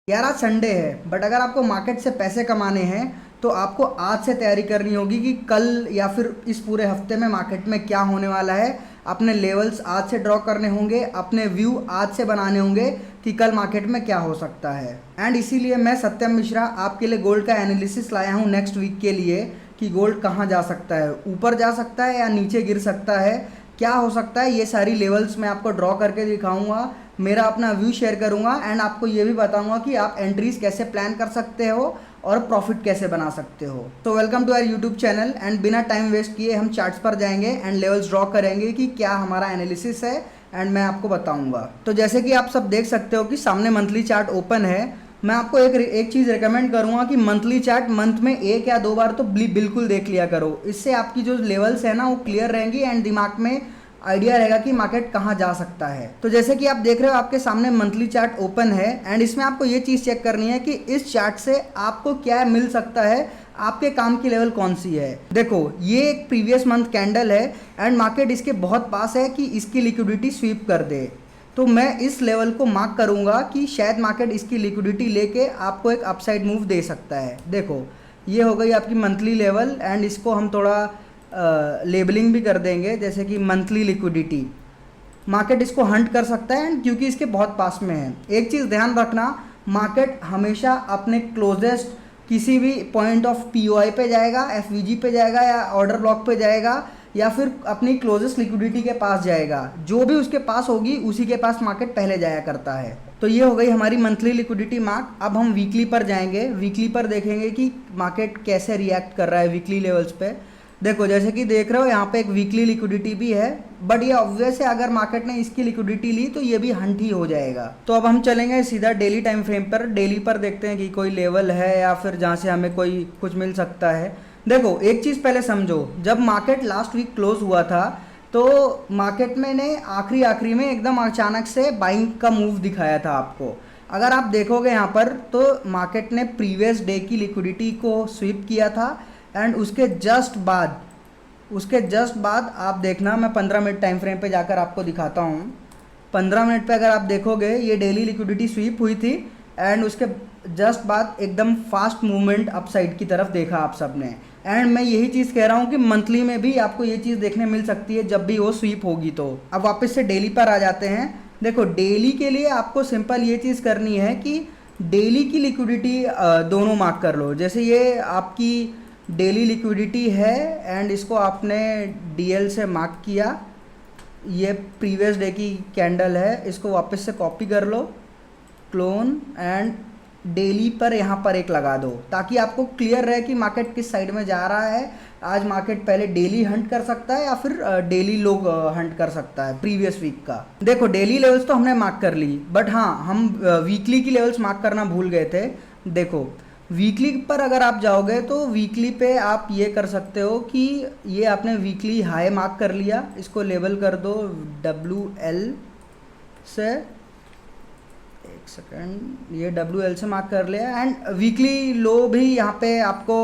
यार आज संडे है, बट अगर आपको मार्केट से पैसे कमाने हैं तो आपको आज से तैयारी करनी होगी कि कल या फिर इस पूरे हफ्ते में मार्केट में क्या होने वाला है। अपने लेवल्स आज से ड्रॉ करने होंगे, अपने व्यू आज से बनाने होंगे कि कल मार्केट में क्या हो सकता है। एंड इसीलिए मैं सत्यम मिश्रा आपके लिए गोल्ड का एनालिसिस लाया हूँ नेक्स्ट वीक के लिए कि गोल्ड कहाँ जा सकता है, ऊपर जा सकता है या नीचे गिर सकता है, क्या हो सकता है। ये सारी लेवल्स मैं आपको ड्रॉ करके दिखाऊंगा, मेरा अपना व्यू शेयर करूंगा एंड आपको ये भी बताऊंगा कि आप एंट्रीज कैसे प्लान कर सकते हो और प्रॉफिट कैसे बना सकते हो। तो welcome to our YouTube channel and बिना टाइम वेस्ट किए हम चार्ट्स पर जाएंगे एंड लेवल्स ड्रॉ करेंगे कि क्या हमारा एनालिसिस है एंड मैं आपको बताऊंगा। तो जैसे कि आप सब देख सकते हो कि सामने मंथली चार्ट ओपन है। मैं आपको एक चीज़ रिकमेंड करूंगा कि मंथली चार्ट मंथ में एक या दो बार तो बिल्कुल देख लिया करो। इससे आपकी जो लेवल्स है ना वो क्लियर रहेंगी एंड दिमाग में आइडिया रहेगा कि मार्केट कहाँ जा सकता है। तो जैसे कि आप देख रहे हो आपके सामने मंथली चार्ट ओपन है एंड इसमें आपको ये चीज़ चेक करनी है कि इस चार्ट से आपको क्या मिल सकता है, आपके काम की लेवल कौन सी है। देखो ये एक प्रीवियस मंथ कैंडल है एंड मार्केट इसके बहुत पास है कि इसकी लिक्विडिटी स्वीप कर दे। तो मैं इस लेवल को मार्क करूंगा कि शायद मार्केट इसकी लिक्विडिटी लेके आपको एक अपसाइड मूव दे सकता है। देखो ये हो गई आपकी मंथली लेवल एंड इसको हम थोड़ा लेबलिंग भी कर देंगे जैसे कि मंथली लिक्विडिटी। मार्केट इसको हंट कर सकता है एंड क्योंकि इसके बहुत पास में है। एक चीज़ ध्यान रखना, मार्केट हमेशा अपने क्लोजेस्ट किसी भी पॉइंट ऑफ पीओआई पे जाएगा, एफवीजी पे जाएगा या ऑर्डर ब्लॉक पे जाएगा या फिर अपनी क्लोजेस्ट लिक्विडिटी के पास जाएगा। जो भी उसके पास होगी उसी के पास मार्केट पहले जाया करता है। तो ये हो गई हमारी मंथली लिक्विडिटी मार्क। अब हम वीकली पर जाएंगे, वीकली पर देखेंगे कि मार्केट कैसे रिएक्ट कर रहा है वीकली लेवल्स पे। देखो जैसे कि देख रहे हो यहाँ पे एक वीकली लिक्विडिटी भी है, बट ये ऑब्वियस है अगर मार्केट ने इसकी लिक्विडिटी ली तो ये भी हंट ही हो जाएगा। तो अब हम चलेंगे सीधा डेली टाइम फ्रेम पर। डेली पर देखते हैं कि कोई लेवल है या फिर जहाँ से हमें कोई कुछ मिल सकता है। देखो एक चीज़ पहले समझो, जब मार्केट लास्ट वीक क्लोज हुआ था तो मार्केट में ने आखिरी में एकदम अचानक से बाइंग का मूव दिखाया था आपको। अगर आप देखोगे यहाँ पर तो मार्केट ने प्रीवियस डे की लिक्विडिटी को स्वीप किया था एंड उसके जस्ट बाद आप देखना, मैं 15 मिनट टाइम फ्रेम पे जाकर आपको दिखाता हूँ। 15 मिनट पे अगर आप देखोगे ये डेली लिक्विडिटी स्वीप हुई थी एंड उसके जस्ट बाद एकदम फास्ट मूवमेंट अपसाइड की तरफ देखा आप सब ने। एंड मैं यही चीज़ कह रहा हूँ कि मंथली में भी आपको ये चीज़ देखने मिल सकती है जब भी वो स्वीप होगी। तो अब वापस से डेली पर आ जाते हैं। देखो डेली के लिए आपको सिंपल ये चीज़ करनी है कि डेली की लिक्विडिटी दोनों मार्क कर लो। जैसे ये आपकी डेली लिक्विडिटी है एंड इसको आपने डीएल से मार्क किया, ये प्रीवियस डे की कैंडल है, इसको वापस से कॉपी कर लो, क्लोन एंड डेली पर यहाँ पर एक लगा दो ताकि आपको क्लियर रहे कि मार्केट किस साइड में जा रहा है। आज मार्केट पहले डेली हंट कर सकता है या फिर डेली लोग हंट कर सकता है प्रीवियस वीक का। देखो डेली लेवल्स तो हमने मार्क कर ली, बट हाँ हम वीकली की लेवल्स मार्क करना भूल गए थे। देखो वीकली पर अगर आप जाओगे तो वीकली पे आप ये कर सकते हो कि ये आपने वीकली हाई मार्क कर लिया, इसको लेबल कर दो WL से, एक सेकंड, ये WL से मार्क कर लिया एंड वीकली लो भी यहाँ पे आपको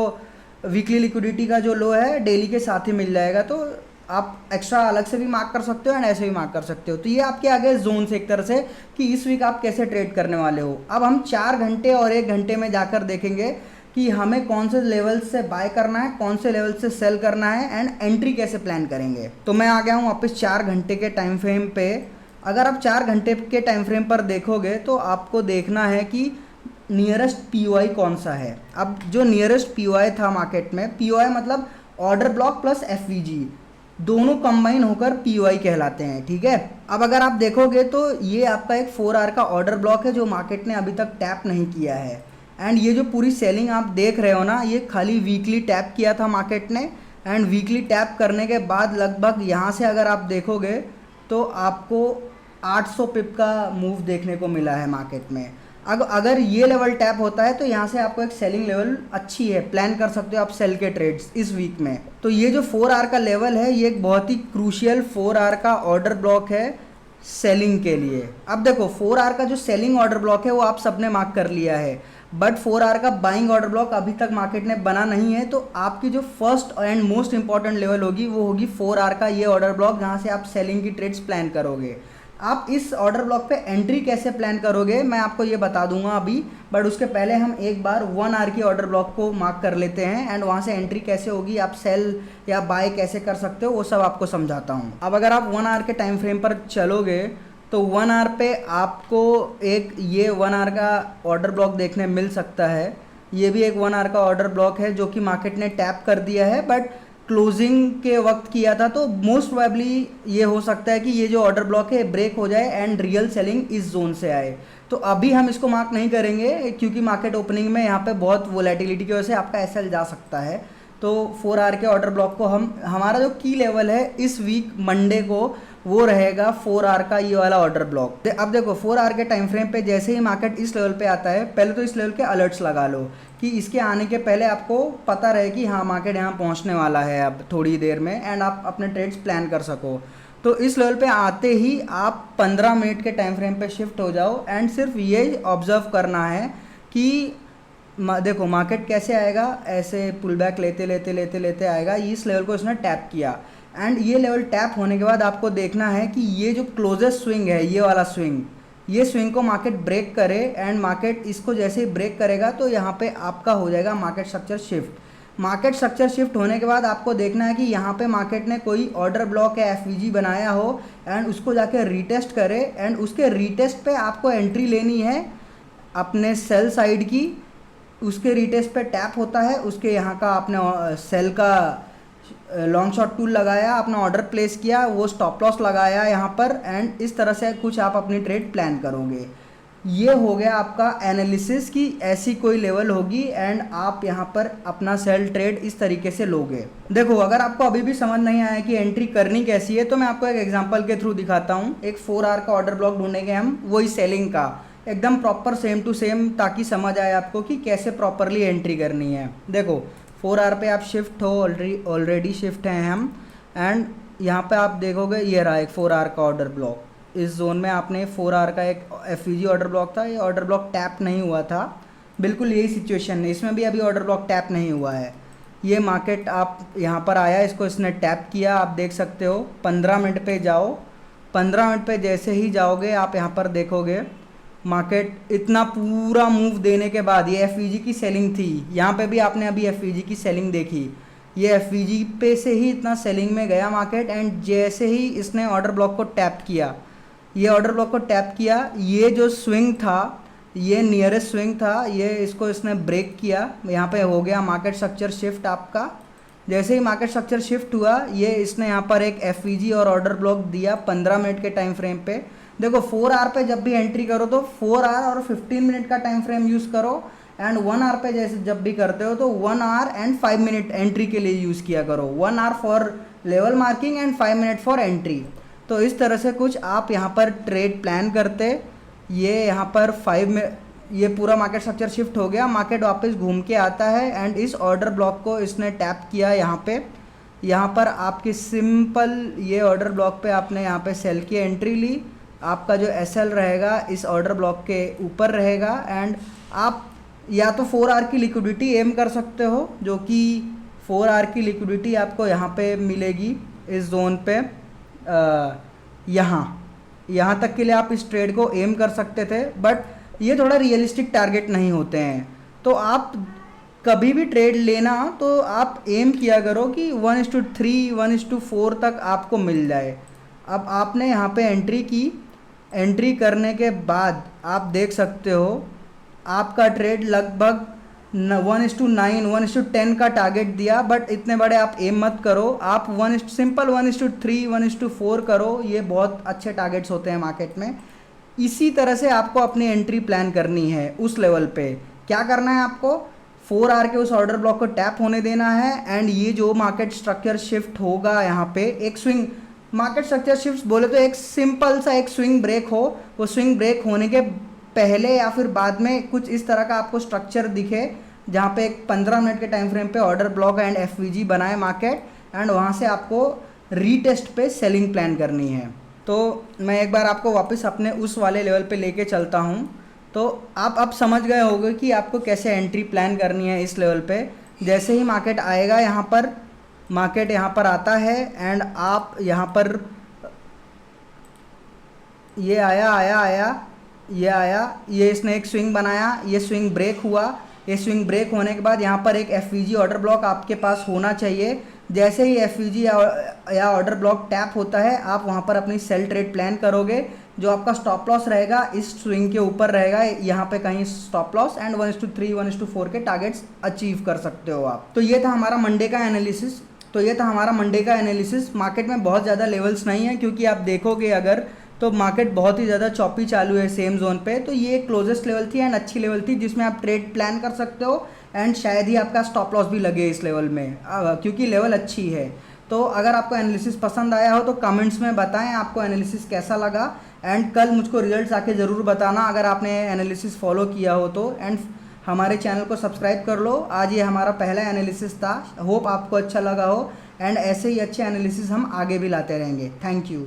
वीकली लिक्विडिटी का जो लो है डेली के साथ ही मिल जाएगा। तो आप एक्स्ट्रा अलग से भी मार्क कर सकते हो एंड ऐसे भी मार्क कर सकते हो। तो ये आपके आगे जोन से एक तरह से कि इस वीक आप कैसे ट्रेड करने वाले हो। अब हम 4 घंटे और 1 घंटे में जाकर देखेंगे कि हमें कौन से लेवल से बाय करना है, कौन से लेवल से सेल करना है एंड एंट्री कैसे प्लान करेंगे। तो मैं आ गया हूँ वापस 4 घंटे के टाइम फ्रेम पे। अगर आप 4 घंटे के टाइम फ्रेम पर देखोगे तो आपको देखना है कि नियरेस्ट पीओआई कौन सा है। अब जो नियरेस्ट पीओआई था मार्केट में, पीओआई मतलब ऑर्डर ब्लॉक प्लस एफवीजी, दोनों कंबाइन होकर पीओआई कहलाते हैं, ठीक है। अब अगर आप देखोगे तो ये आपका एक 4 आवर का ऑर्डर ब्लॉक है जो मार्केट ने अभी तक टैप नहीं किया है एंड ये जो पूरी सेलिंग आप देख रहे हो ना, ये खाली वीकली टैप किया था मार्केट ने एंड वीकली टैप करने के बाद लगभग यहाँ से अगर आप देखोगे तो आपको 800 पिप का मूव देखने को मिला है मार्केट में। अगर ये लेवल टैप होता है तो यहाँ से आपको एक सेलिंग लेवल अच्छी है, प्लान कर सकते हो आप सेल के ट्रेड्स इस वीक में। तो ये जो 4 आवर का लेवल है ये एक बहुत ही क्रूशियल 4 आवर का ऑर्डर ब्लॉक है सेलिंग के लिए। अब देखो 4 आवर का जो सेलिंग ऑर्डर ब्लॉक है वो आप सबने मार्क कर लिया है, बट 4 आवर का बाइंग ऑर्डर ब्लॉक अभी तक मार्केट ने बना नहीं है। तो आपकी जो first and most important level होगी वो होगी 4 आवर का ये ऑर्डर ब्लॉक जहाँ से आप सेलिंग की ट्रेड्स प्लान करोगे। आप इस ऑर्डर ब्लॉक पे एंट्री कैसे प्लान करोगे मैं आपको ये बता दूंगा अभी, बट उसके पहले हम एक बार 1 आवर की ऑर्डर ब्लॉक को मार्क कर लेते हैं एंड वहाँ से एंट्री कैसे होगी, आप सेल या बाय कैसे कर सकते हो वो सब आपको समझाता हूँ। अब अगर आप 1 आवर के टाइम फ्रेम पर चलोगे तो 1 आवर पे आपको एक ये 1 आवर का ऑर्डर ब्लॉक देखने मिल सकता है। ये भी एक 1 आवर का ऑर्डर ब्लॉक है जो कि मार्केट ने टैप कर दिया है, बट क्लोजिंग के वक्त किया था, तो मोस्ट प्रोबेबली ये हो सकता है कि ये जो ऑर्डर ब्लॉक है ब्रेक हो जाए एंड रियल सेलिंग इस जोन से आए। तो अभी हम इसको मार्क नहीं करेंगे क्योंकि मार्केट ओपनिंग में यहाँ पे बहुत वोलेटिलिटी की वजह से आपका एसएल जा सकता है। तो 4 आवर के ऑर्डर ब्लॉक को हमारा जो की लेवल है इस वीक मंडे को वो रहेगा 4 आवर का ये वाला ऑर्डर ब्लॉक। अब देखो 4 आवर के टाइम फ्रेम पे जैसे ही मार्केट इस लेवल पे आता है, पहले तो इस लेवल के अलर्ट्स लगा लो कि इसके आने के पहले आपको पता रहे कि हाँ मार्केट यहाँ पहुँचने वाला है अब थोड़ी देर में, एंड आप अपने ट्रेड्स प्लान कर सको। तो इस लेवल पे आते ही आप 15 मिनट के टाइम फ्रेम पे शिफ्ट हो जाओ एंड सिर्फ ये ऑब्जर्व करना है कि देखो मार्केट कैसे आएगा, ऐसे पुल बैक लेते लेते लेते लेते आएगा। इस लेवल को इसने टैप किया एंड ये लेवल टैप होने के बाद आपको देखना है कि ये जो क्लोजेस्ट स्विंग है, ये वाला स्विंग, ये स्विंग को मार्केट ब्रेक करे एंड मार्केट इसको जैसे ही ब्रेक करेगा तो यहाँ पे आपका हो जाएगा market structure shift. Market structure shift होने के बाद आपको देखना है कि यहाँ पे मार्केट ने कोई ऑर्डर ब्लॉक या एफवीजी बनाया हो एंड उसको जाके रीटेस्ट करे एंड उसके रीटेस्ट पे आपको एंट्री लेनी है अपने सेल साइड की। उसके रीटेस्ट पे टैप होता है, उसके यहाँ का आपने सेल का लॉन्ग शॉट टूल लगाया, अपना ऑर्डर प्लेस किया, वो स्टॉप लॉस लगाया यहाँ पर, एंड इस तरह से कुछ आप अपनी ट्रेड प्लान करोगे। ये हो गया आपका एनालिसिस की ऐसी कोई लेवल होगी एंड आप यहाँ पर अपना सेल ट्रेड इस तरीके से लोगे। देखो अगर आपको अभी भी समझ नहीं आया कि एंट्री करनी कैसी है तो मैं आपको एक एग्जांपल के थ्रू दिखाता हूँ। एक 4 आवर का ऑर्डर ब्लॉक ढूंढेंगे हम, वही सेलिंग का, एकदम प्रॉपर सेम टू सेम, ताकि समझ आए आपको कि कैसे प्रॉपरली एंट्री करनी है। देखो 4 आवर पे आप शिफ्ट हो, ऑलरेडी शिफ्ट हैं हम, एंड यहाँ पे आप देखोगे ये रहा एक 4 आवर का ऑर्डर ब्लॉक। इस जोन में आपने 4 आवर का एक एफवीजी ऑर्डर ब्लॉक था, ये ऑर्डर ब्लॉक टैप नहीं हुआ था, बिल्कुल यही सिचुएशन है, इसमें भी अभी ऑर्डर ब्लॉक टैप नहीं हुआ है। ये मार्केट आप यहाँ पर आया, इसको इसने टैप किया, आप देख सकते हो। 15 मिनट पे जाओ, 15 मिनट पे जैसे ही जाओगे आप यहाँ पर देखोगे मार्केट इतना पूरा मूव देने के बाद, ये एफवीजी की सेलिंग थी, यहाँ पे भी आपने अभी एफवीजी की सेलिंग देखी, ये एफवीजी पे से ही इतना सेलिंग में गया मार्केट, एंड जैसे ही इसने ऑर्डर ब्लॉक को टैप किया, ये ऑर्डर ब्लॉक को टैप किया, ये जो स्विंग था, ये नियरेस्ट स्विंग था, ये इसको इसने ब्रेक किया, यहाँ पे हो गया मार्केट स्ट्रक्चर शिफ्ट आपका। जैसे ही मार्केट स्ट्रक्चर शिफ्ट हुआ, ये इसने यहाँ पर एक एफवीजी और ऑर्डर ब्लॉक दिया 15 मिनट के टाइम फ्रेम पे। देखो 4 आवर पे जब भी एंट्री करो तो 4 आवर और 15 मिनट का टाइम फ्रेम यूज़ करो, एंड 1 आवर पे जैसे जब भी करते हो तो 1 आवर एंड 5 मिनट एंट्री के लिए यूज़ किया करो। 1 hour for level marking and 5 minute for entry. तो इस तरह से कुछ आप यहाँ पर ट्रेड प्लान करते। ये यहाँ पर 5 में ये पूरा मार्केट स्ट्रक्चर शिफ्ट हो गया, मार्केट वापस घूम के आता है एंड इस ऑर्डर ब्लॉक को इसने टैप किया यहाँ पे। यहाँ पर आपकी सिंपल ये ऑर्डर ब्लॉक पे आपने यहाँ पे सेल की एंट्री ली, आपका जो एसएल रहेगा इस ऑर्डर ब्लॉक के ऊपर रहेगा, एंड आप या तो 4 आवर की लिक्विडिटी एम कर सकते हो, जो कि 4 आवर की लिक्विडिटी आपको यहाँ पे मिलेगी इस जोन पे, यहाँ तक के लिए आप इस ट्रेड को एम कर सकते थे, बट ये थोड़ा रियलिस्टिक टारगेट नहीं होते हैं। तो आप कभी भी ट्रेड लेना तो आप एम किया करो कि 1:3 1:4 तक आपको मिल जाए। अब आपने यहाँ पे एंट्री की, एंट्री करने के बाद आप देख सकते हो आपका ट्रेड लगभग 1:9 1:10 का टारगेट दिया, बट इतने बड़े आप एम मत करो, आप सिंपल 1:3 1:4 करो, ये बहुत अच्छे टारगेट्स होते हैं मार्केट में। इसी तरह से आपको अपनी एंट्री प्लान करनी है उस लेवल पे। क्या करना है आपको, 4 आवर के उस ऑर्डर ब्लॉक को टैप होने देना है, एंड ये जो मार्केट स्ट्रक्चर शिफ्ट होगा यहाँ पे एक स्विंग, मार्केट स्ट्रक्चर शिफ्ट बोले तो एक सिंपल सा एक स्विंग ब्रेक हो, वो स्विंग ब्रेक होने के पहले या फिर बाद में कुछ इस तरह का आपको स्ट्रक्चर दिखे, जहाँ पे एक 15 मिनट के टाइम फ्रेम पे ऑर्डर ब्लॉक एंड एफवीजी बनाए मार्केट, एंड वहाँ से आपको रीटेस्ट पे सेलिंग प्लान करनी है। तो मैं एक बार आपको वापस अपने उस वाले लेवल पे लेके चलता हूँ, तो आप अब समझ गए होंगे कि आपको कैसे एंट्री प्लान करनी है इस लेवल पे। जैसे ही मार्केट आएगा, यहाँ पर मार्केट यहाँ पर आता है एंड आप यहाँ पर ये आया आया आया, ये आया, ये इसने एक स्विंग बनाया, ये स्विंग ब्रेक हुआ। ये स्विंग ब्रेक होने के बाद यहाँ पर एक एफवीजी ऑर्डर ब्लॉक आपके पास होना चाहिए। जैसे ही एफवीजी या ऑर्डर ब्लॉक टैप होता है, आप वहाँ पर अपनी सेल ट्रेड प्लान करोगे। जो आपका स्टॉप लॉस रहेगा इस स्विंग के ऊपर रहेगा, यहाँ पे कहीं स्टॉप लॉस, एंड 1:3 1:4 के टारगेट्स अचीव कर सकते हो आप। तो ये था हमारा मंडे का एनालिसिस। मार्केट में बहुत ज़्यादा लेवल्स नहीं है, क्योंकि आप देखोगे अगर तो मार्केट बहुत ही ज़्यादा चॉपी चालू है सेम जोन पे। तो ये क्लोजेस्ट लेवल थी एंड अच्छी लेवल थी, जिसमें आप ट्रेड प्लान कर सकते हो, एंड शायद ही आपका स्टॉप लॉस भी लगे इस लेवल में, क्योंकि लेवल अच्छी है। तो अगर आपको एनालिसिस पसंद आया हो तो कमेंट्स में बताएं आपको एनालिसिस कैसा लगा, एंड कल मुझको रिजल्ट्स आके ज़रूर बताना अगर आपने एनालिसिस फॉलो किया हो तो। एंड हमारे चैनल को सब्सक्राइब कर लो। आज ये हमारा पहला एनालिसिस था, होप आपको अच्छा लगा हो, एंड ऐसे ही अच्छे एनालिसिस हम आगे भी लाते रहेंगे। Thank you.